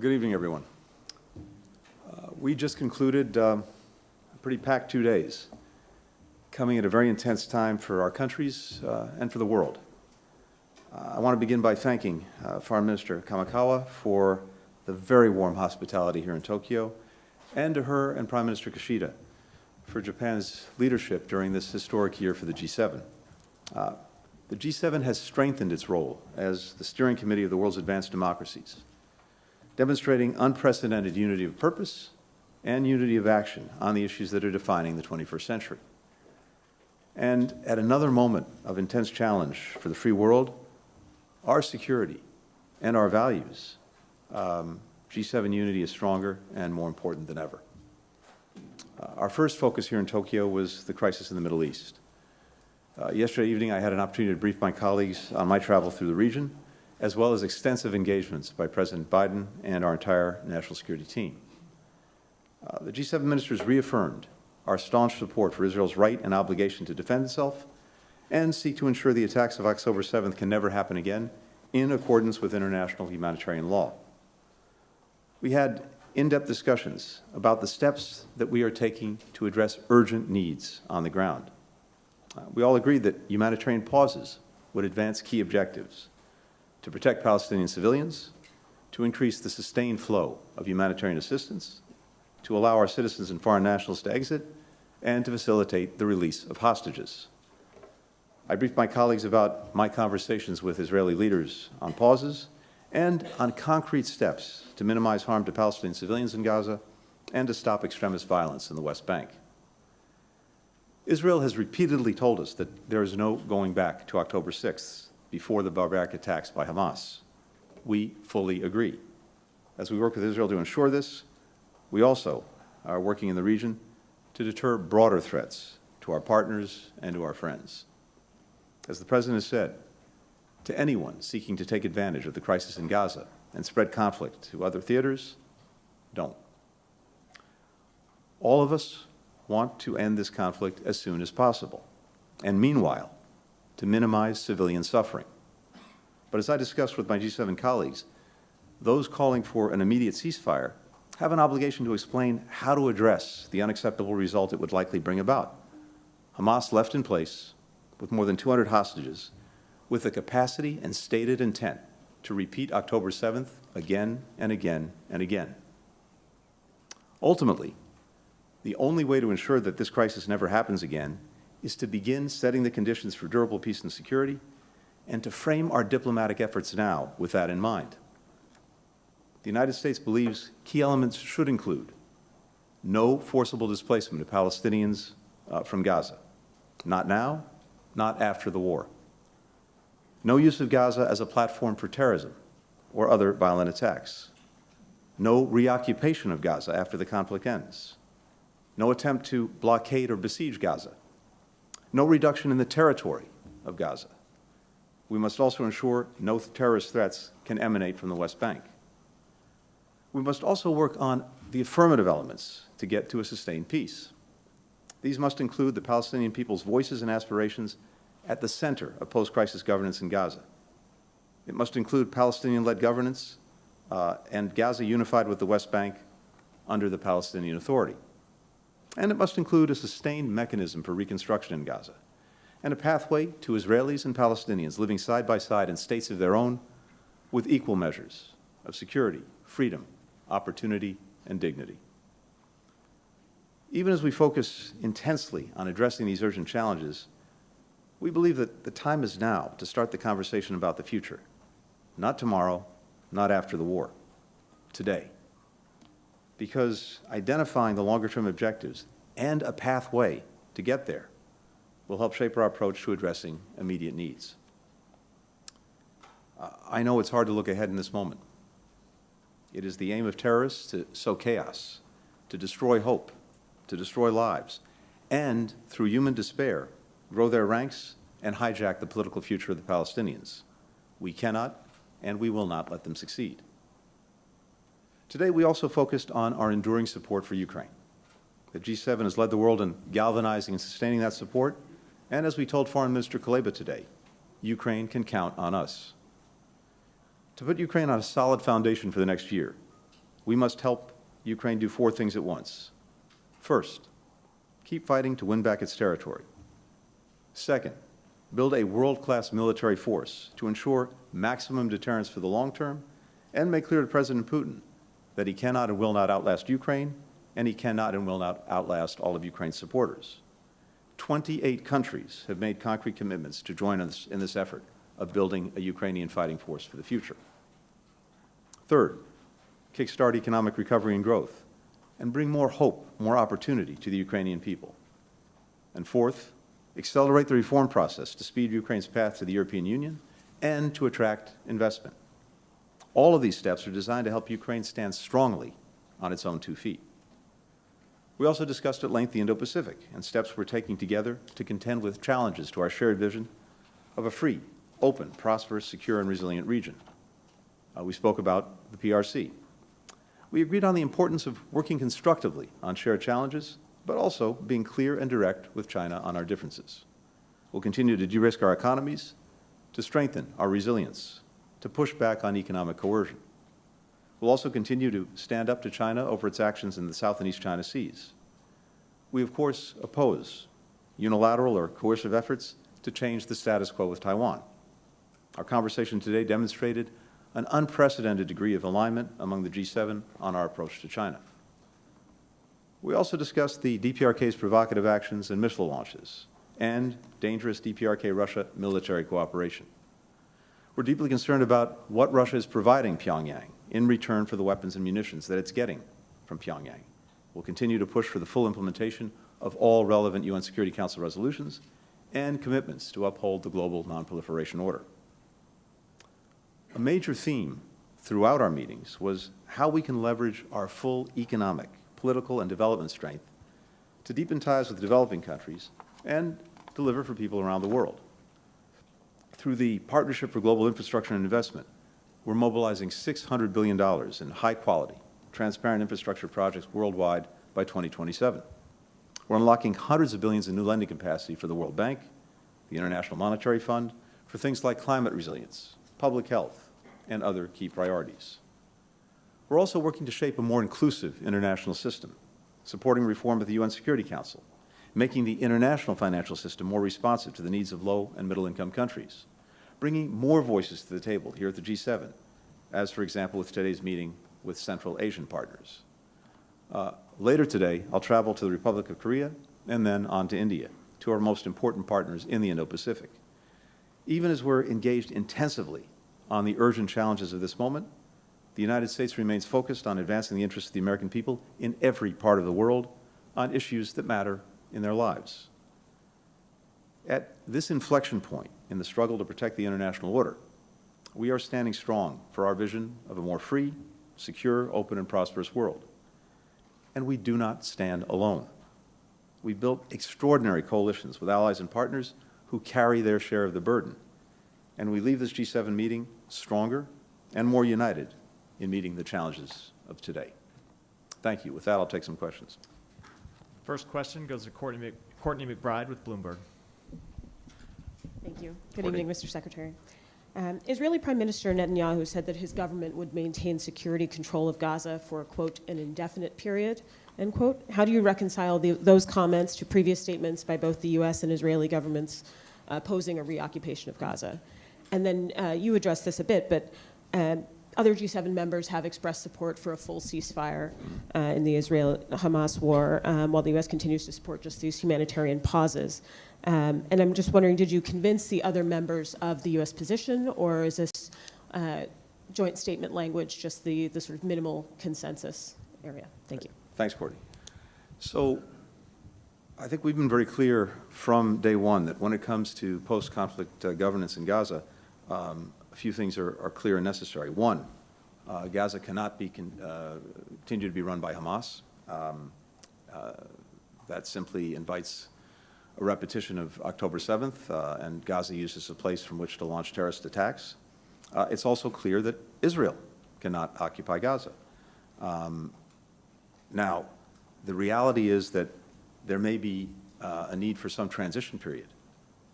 Good evening, everyone. We just concluded a pretty packed 2 days, coming at a very intense time for our countries and for the world. I want to begin by thanking Foreign Minister Kamikawa for the very warm hospitality here in Tokyo, and to her and Prime Minister Kishida for Japan's leadership during this historic year for the G7. The G7 has strengthened its role as the steering committee of the world's advanced democracies, demonstrating unprecedented unity of purpose and unity of action on the issues that are defining the 21st century. And at another moment of intense challenge for the free world, our security and our values, G7 unity is stronger and more important than ever. Our first focus here in Tokyo was the crisis in the Middle East. Yesterday evening, I had an opportunity to brief my colleagues on my travel through the region, as well as extensive engagements by President Biden and our entire national security team. The G7 ministers reaffirmed our staunch support for Israel's right and obligation to defend itself and seek to ensure the attacks of October 7th can never happen again in accordance with international humanitarian law. We had in-depth discussions about the steps that we are taking to address urgent needs on the ground. We all agreed that humanitarian pauses would advance key objectives: to protect Palestinian civilians, to increase the sustained flow of humanitarian assistance, to allow our citizens and foreign nationals to exit, and to facilitate the release of hostages. I briefed my colleagues about my conversations with Israeli leaders on pauses and on concrete steps to minimize harm to Palestinian civilians in Gaza and to stop extremist violence in the West Bank. Israel has repeatedly told us that there is no going back to October 6th, before the barbaric attacks by Hamas. We fully agree. As we work with Israel to ensure this, we also are working in the region to deter broader threats to our partners and to our friends. As the President has said, to anyone seeking to take advantage of the crisis in Gaza and spread conflict to other theaters, don't. All of us want to end this conflict as soon as possible, and meanwhile, to minimize civilian suffering. But as I discussed with my G7 colleagues, those calling for an immediate ceasefire have an obligation to explain how to address the unacceptable result it would likely bring about. Hamas left in place with more than 200 hostages, with the capacity and stated intent to repeat October 7th again and again and again. Ultimately, the only way to ensure that this crisis never happens again is to begin setting the conditions for durable peace and security, and to frame our diplomatic efforts now with that in mind. The United States believes key elements should include no forcible displacement of Palestinians from Gaza, not now, not after the war. No use of Gaza as a platform for terrorism or other violent attacks. No reoccupation of Gaza after the conflict ends. No attempt to blockade or besiege Gaza. No reduction in the territory of Gaza. We must also ensure no terrorist threats can emanate from the West Bank. We must also work on the affirmative elements to get to a sustained peace. These must include the Palestinian people's voices and aspirations at the center of post-crisis governance in Gaza. It must include Palestinian-led governance and Gaza unified with the West Bank under the Palestinian Authority. And it must include a sustained mechanism for reconstruction in Gaza and a pathway to Israelis and Palestinians living side by side in states of their own with equal measures of security, freedom, opportunity, and dignity. Even as we focus intensely on addressing these urgent challenges, we believe that the time is now to start the conversation about the future. Not tomorrow, not after the war, today. Because identifying the longer-term objectives and a pathway to get there will help shape our approach to addressing immediate needs. I know it's hard to look ahead in this moment. It is the aim of terrorists to sow chaos, to destroy hope, to destroy lives, and, through human despair, grow their ranks and hijack the political future of the Palestinians. We cannot and we will not let them succeed. Today, we also focused on our enduring support for Ukraine. The G7 has led the world in galvanizing and sustaining that support, and as we told Foreign Minister Kuleba today, Ukraine can count on us. To put Ukraine on a solid foundation for the next year, we must help Ukraine do 4 things at once. First, keep fighting to win back its territory. Second, build a world-class military force to ensure maximum deterrence for the long term and make clear to President Putin that he cannot and will not outlast Ukraine, and he cannot and will not outlast all of Ukraine's supporters. 28 countries have made concrete commitments to join us in this effort of building a Ukrainian fighting force for the future. Third, kickstart economic recovery and growth and bring more hope, more opportunity to the Ukrainian people. And fourth, accelerate the reform process to speed Ukraine's path to the European Union and to attract investment. All of these steps are designed to help Ukraine stand strongly on its own 2 feet. We also discussed at length the Indo-Pacific and steps we're taking together to contend with challenges to our shared vision of a free, open, prosperous, secure, and resilient region. We spoke about the PRC. We agreed on the importance of working constructively on shared challenges, but also being clear and direct with China on our differences. We'll continue to de-risk our economies, to strengthen our resilience, to push back on economic coercion. We'll also continue to stand up to China over its actions in the South and East China Seas. We, of course, oppose unilateral or coercive efforts to change the status quo with Taiwan. Our conversation today demonstrated an unprecedented degree of alignment among the G7 on our approach to China. We also discussed the DPRK's provocative actions and missile launches and dangerous DPRK-Russia military cooperation. We're deeply concerned about what Russia is providing Pyongyang in return for the weapons and munitions that it's getting from Pyongyang. We'll continue to push for the full implementation of all relevant UN Security Council resolutions and commitments to uphold the global nonproliferation order. A major theme throughout our meetings was how we can leverage our full economic, political, and development strength to deepen ties with developing countries and deliver for people around the world. Through the Partnership for Global Infrastructure and Investment, we're mobilizing $600 billion in high-quality, transparent infrastructure projects worldwide by 2027. We're unlocking hundreds of billions in new lending capacity for the World Bank, the International Monetary Fund, for things like climate resilience, public health, and other key priorities. We're also working to shape a more inclusive international system, supporting reform of the UN Security Council, making the international financial system more responsive to the needs of low and middle-income countries, bringing more voices to the table here at the G7, as, for example, with today's meeting with Central Asian partners. Later today, I'll travel to the Republic of Korea and then on to India, two of our most important partners in the Indo-Pacific. Even as we're engaged intensively on the urgent challenges of this moment, the United States remains focused on advancing the interests of the American people in every part of the world on issues that matter in their lives. At this inflection point in the struggle to protect the international order, we are standing strong for our vision of a more free, secure, open, and prosperous world. And we do not stand alone. We built extraordinary coalitions with allies and partners who carry their share of the burden. And we leave this G7 meeting stronger and more united in meeting the challenges of today. Thank you. With that, I'll take some questions. First question goes to Courtney McBride with Bloomberg. Thank you. Good evening, Mr. Secretary. Israeli Prime Minister Netanyahu said that his government would maintain security control of Gaza for, quote, an indefinite period, end quote. How do you reconcile those comments to previous statements by both the U.S. and Israeli governments opposing a reoccupation of Gaza? And then you addressed this a bit, but other G7 members have expressed support for a full ceasefire in the Israel-Hamas war, while the U.S. continues to support just these humanitarian pauses. And I'm just wondering, did you convince the other members of the U.S. position, or is this joint statement language just the sort of minimal consensus area? Thank you. Thanks, Courtney. So I think we've been very clear from day one that when it comes to post-conflict governance in Gaza, a few things are clear and necessary. One, Gaza cannot be continue to be run by Hamas. That simply invites a repetition of October 7th, and Gaza used as a place from which to launch terrorist attacks. It's also clear that Israel cannot occupy Gaza. Now, the reality is that there may be a need for some transition period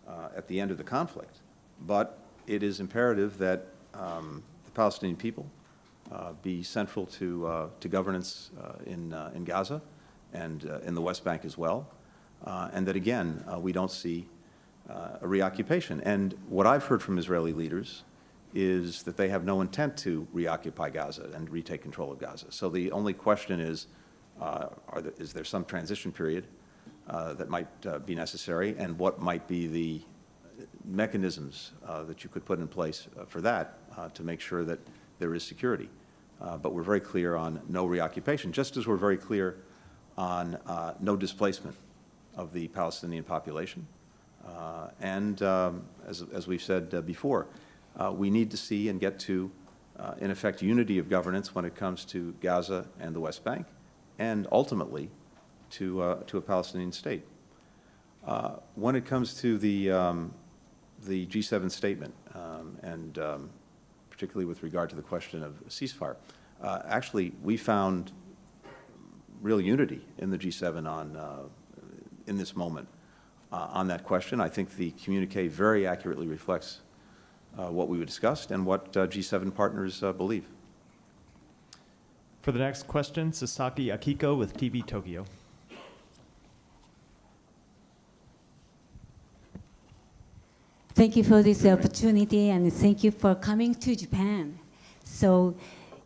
at the end of the conflict, but it is imperative that the Palestinian people be central to governance in Gaza and in the West Bank as well, and that, again, we don't see a reoccupation. And what I've heard from Israeli leaders is that they have no intent to reoccupy Gaza and retake control of Gaza. So the only question is there some transition period that might be necessary, and what might be the mechanisms that you could put in place for that to make sure that there is security. But we're very clear on no reoccupation, just as we're very clear on no displacement of the Palestinian population. And as we've said before, we need to see and get to, in effect, unity of governance when it comes to Gaza and the West Bank, and ultimately to a Palestinian state. When it comes to the G7 statement, and particularly with regard to the question of ceasefire, actually, we found real unity in the G7 in this moment on that question. I think the communique very accurately reflects what we discussed and what G7 partners believe. For the next question, Sasaki Akiko with TV Tokyo. Thank you for this opportunity, and thank you for coming to Japan. So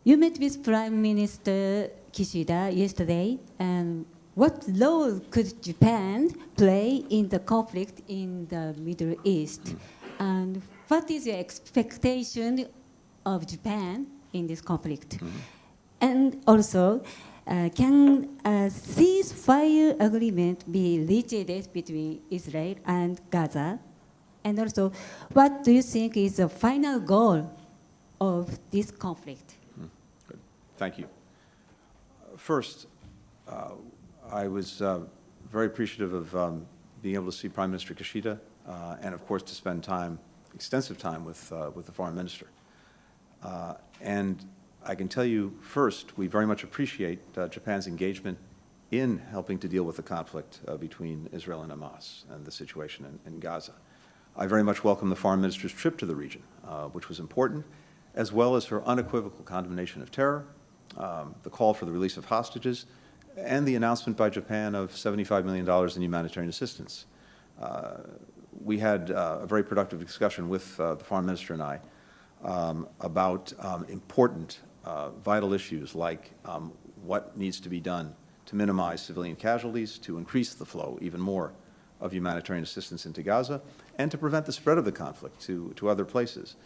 you met with Prime Minister Kishida yesterday, and what role could Japan play in the conflict in the Middle East? And what is your expectation of Japan in this conflict? And also, can a ceasefire agreement be reached between Israel and Gaza? And also, what do you think is the final goal of this conflict? Good. Thank you. First, I was very appreciative of being able to see Prime Minister Kishida and, of course, to spend extensive time with the foreign minister. And I can tell you, first, we very much appreciate Japan's engagement in helping to deal with the conflict between Israel and Hamas and the situation in Gaza. I very much welcome the foreign minister's trip to the region, which was important, as well as her unequivocal condemnation of terror, the call for the release of hostages, and the announcement by Japan of $75 million in humanitarian assistance. We had a very productive discussion with the foreign minister and I about important, vital issues like what needs to be done to minimize civilian casualties, to increase the flow even more of humanitarian assistance into Gaza, and to prevent the spread of the conflict to other places.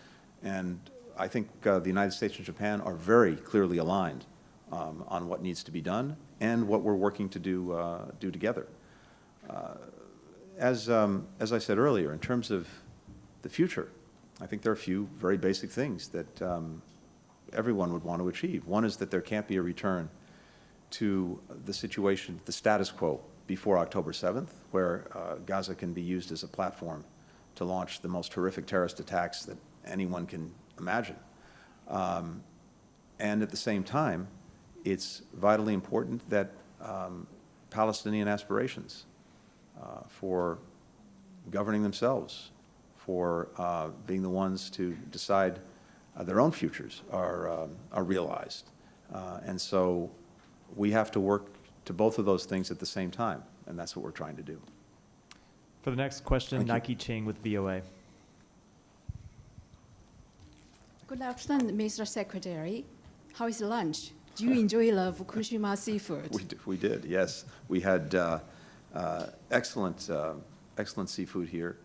And I think the United States and Japan are very clearly aligned on what needs to be done and what we're working to do together. As I said earlier, in terms of the future, I think there are a few very basic things that everyone would want to achieve. One is that there can't be a return to the situation, the status quo before October 7th, where Gaza can be used as a platform to launch the most horrific terrorist attacks that anyone can imagine. And at the same time, it's vitally important that Palestinian aspirations for governing themselves, for being the ones to decide their own futures are realized. And so we have to work to both of those things at the same time, and that's what we're trying to do. For the next question, Nike Ching with VOA. Good afternoon, Mr. Secretary. How is lunch? Do you enjoy the Fukushima seafood? We did, yes. We had excellent seafood here.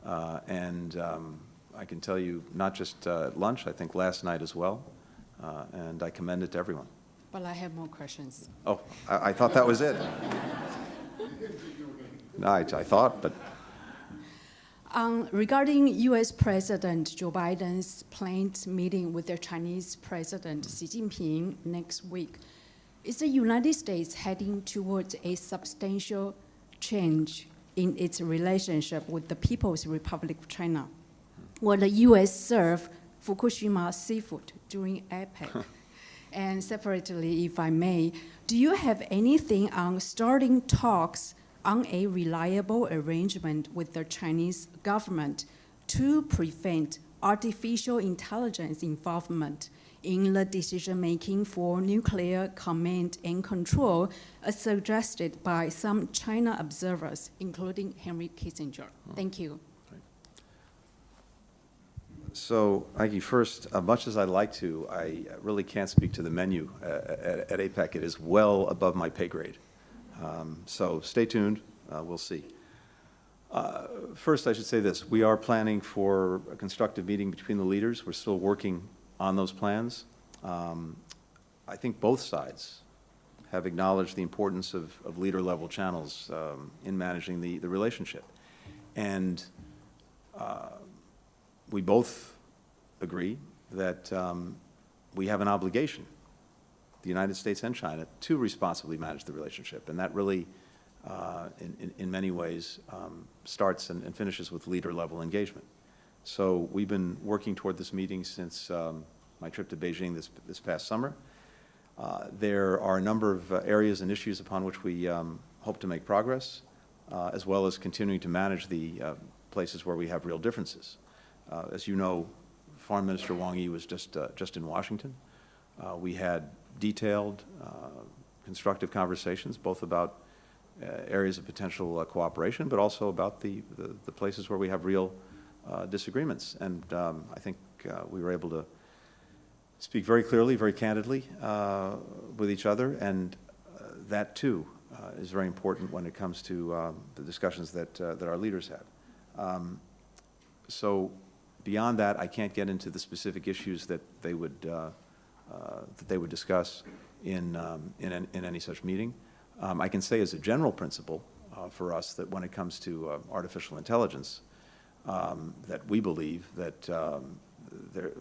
And I can tell you, not just at lunch, I think last night as well. And I commend it to everyone. But I have more questions. Oh, I thought that was it. No, I thought, but... Regarding U.S. President Joe Biden's planned meeting with the Chinese President Xi Jinping next week, is the United States heading towards a substantial change in its relationship with the People's Republic of China? Will the U.S. serve Fukushima seafood during APEC? And separately, if I may, do you have anything on starting talks on a reliable arrangement with the Chinese government to prevent artificial intelligence involvement in the decision-making for nuclear command and control, as suggested by some China observers, including Henry Kissinger? Thank you. So, thank you. First, much as I'd like to, I really can't speak to the menu at APEC. It is well above my pay grade. So stay tuned. We'll see. First, I should say this. We are planning for a constructive meeting between the leaders. We're still working on those plans. I think both sides have acknowledged the importance of leader-level channels in managing the relationship. And we both agree that we have an obligation, the United States and China, to responsibly manage the relationship. And that really, in many ways, starts and finishes with leader-level engagement. So we've been working toward this meeting since my trip to Beijing this past summer. There are a number of areas and issues upon which we hope to make progress, as well as continuing to manage the places where we have real differences. As you know, Foreign Minister Wang Yi was just in Washington. We had detailed, constructive conversations, both about areas of potential cooperation, but also about the places where we have real disagreements. And I think we were able to speak very clearly, very candidly with each other, and that too is very important when it comes to the discussions that our leaders have. So beyond that, I can't get into the specific issues that they would discuss in any such meeting. I can say as a general principle for us that when it comes to artificial intelligence, that we believe that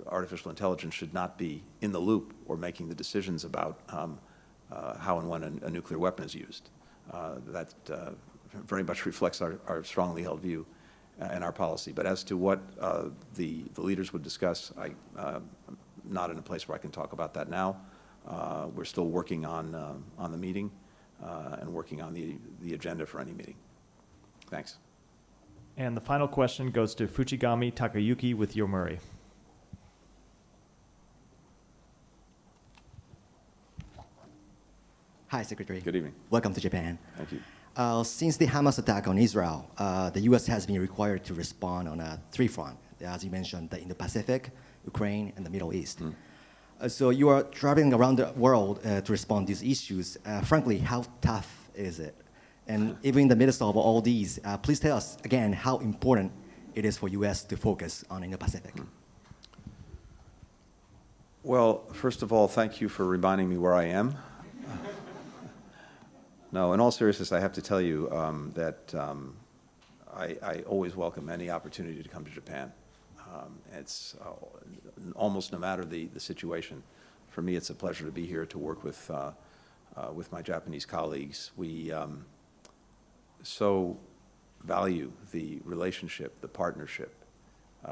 artificial intelligence should not be in the loop or making the decisions about how and when a nuclear weapon is used. That very much reflects our strongly held view and our policy. But as to what the leaders would discuss, I'm not in a place where I can talk about that now. We're still working on the meeting and working on the agenda for any meeting. Thanks. And the final question goes to Fujigami Takayuki with Yomiuri. Hi, Secretary. Good evening. Welcome to Japan. Thank you. Since the Hamas attack on Israel, the U.S. has been required to respond on three fronts, as you mentioned, the Indo-Pacific, Ukraine, and the Middle East. So you are traveling around the world to respond to these issues. Frankly, how tough is it? And even in the midst of all these, please tell us again how important it is for U.S. to focus on Indo-Pacific. Well, first of all, thank you for reminding me where I am. No, in all seriousness, I have to tell you that I always welcome any opportunity to come to Japan. It's almost no matter the situation. For me, it's a pleasure to be here to work with my Japanese colleagues. We so value the relationship, the partnership,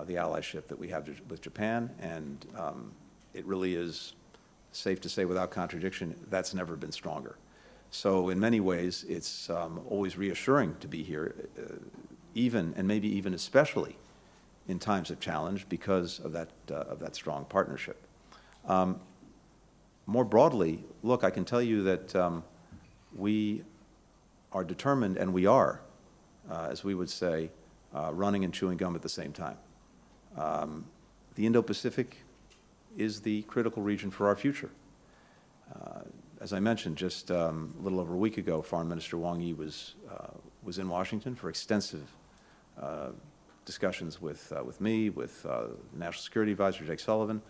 the allyship that we have with Japan, and it really is safe to say without contradiction, that's never been stronger. So in many ways, it's always reassuring to be here, even and maybe even especially in times of challenge because of that strong partnership. More broadly, look, I can tell you that we are determined, and we are, as we would say, running and chewing gum at the same time. The Indo-Pacific is the critical region for our future. As I mentioned, just a little over a week ago, Foreign Minister Wang Yi was in Washington for extensive discussions with me, with National Security Advisor Jake Sullivan,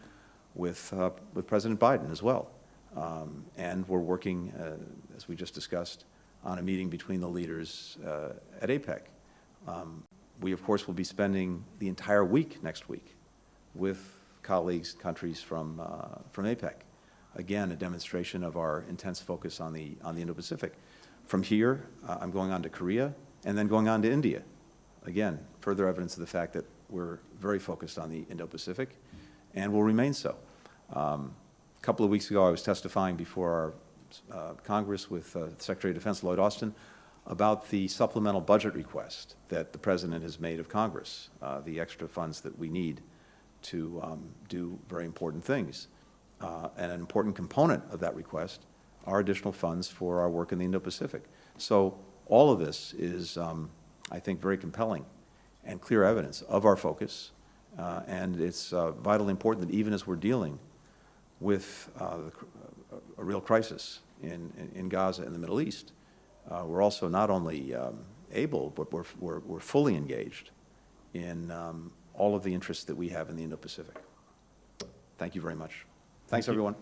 with President Biden as well. And we're working, as we just discussed, on a meeting between the leaders at APEC. We, of course, will be spending the entire week next week with colleagues, countries from APEC. Again, a demonstration of our intense focus on the Indo-Pacific. From here, I'm going on to Korea and then going on to India. Again, further evidence of the fact that we're very focused on the Indo-Pacific and will remain so. A couple of weeks ago, I was testifying before our Congress with Secretary of Defense Lloyd Austin about the supplemental budget request that the President has made of Congress, the extra funds that we need to do very important things. and an important component of that request are additional funds for our work in the Indo-Pacific. So all of this is, I think, very compelling and clear evidence of our focus, and it's vitally important that even as we're dealing with a real crisis in Gaza and the Middle East, we're also not only able, but we're fully engaged in all of the interests that we have in the Indo-Pacific. Thank you very much. Thanks, everyone.